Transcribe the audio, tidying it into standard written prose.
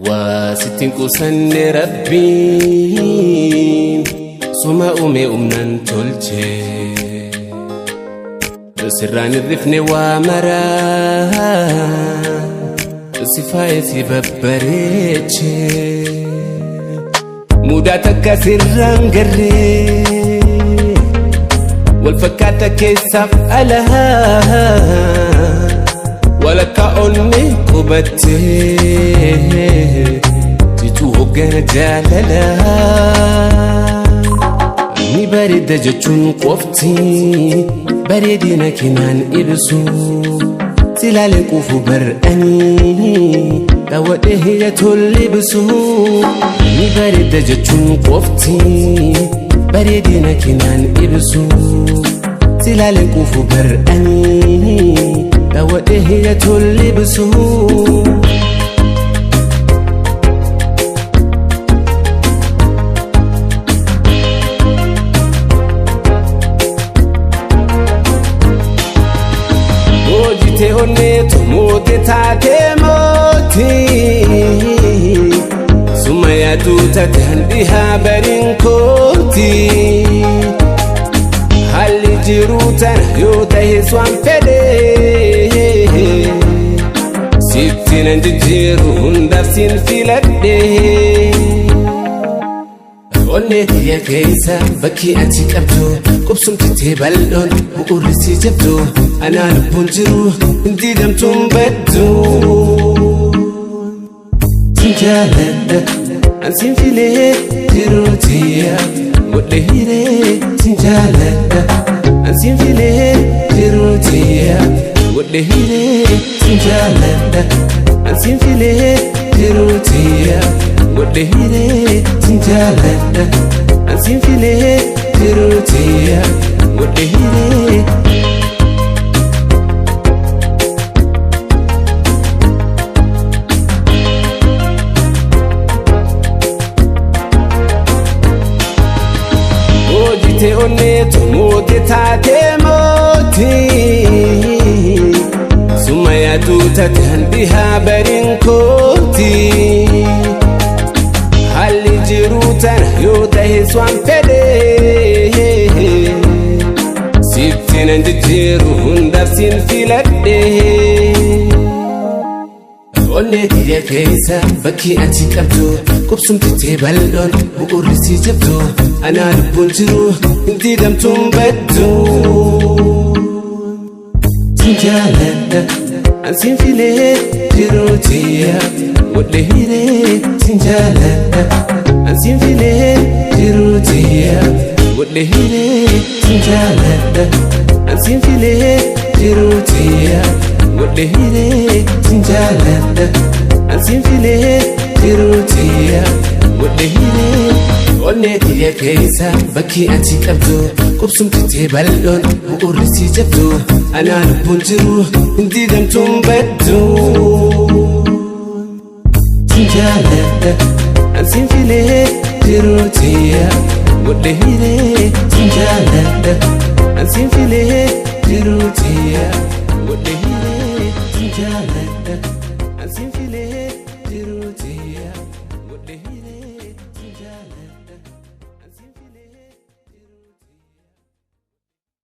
وستين كوسن ربي سما أمي أمنا تلجي سران الرفن وامرا سفايتي ببريتشي موداتك سران قري والفكاتة كيسف ألها ولك أمي كبتي تتوقع جاللا ni barida jechun qofti baridina kinan ibsu silalen kufu barani dawade hiyatul libsu ni barida jechun qofti baridina kinan ibsu silalen kufu barani dawade hiyatul libsu Oneto mote tate moti Sumaya tuta tandiha barinkoti Hali jiruta yota hiswan fede Sittin jiru hundafsin filade Oneti ya keisa baki ati kabdo Kubsum tite baldon buurisi jabdo Ana lubun jiru inti gamtum baddu Tinjalada ansin file jiru tiya Mudde hire tinjalada ansin file jiru tiya Mudde hire tinjalada ansin file jiru tiya Mudde hire tinjalada ansin file jiru tiya Mudde hire Ojite oneto mote tate moti Sumaya tuta tandiha barinkoti Hali jiruta yota hiswan fede Sittin jiru hundafsin filade Oneti ya keisa baki ati kabdo Kubsum tite baldon buurisi jabdo Ana lubun jiru inti gamtum baddu Tinjalada ansin file jiru tiya Mudde hire tinjalada ansin file jiru tiya Mudde hire tinjalada ansin file jiru tiya Mudde hire tinjalada ansin file jiru tiya Mudde hire Oneti ya keisa baki ati kabdo Kubsum tite baldon buurisi jabdo Ana lubun jiru inti gamtum baddu Tinjalada ansin file jiru tiya Mudde hire tinjalada ansin file jiru tiya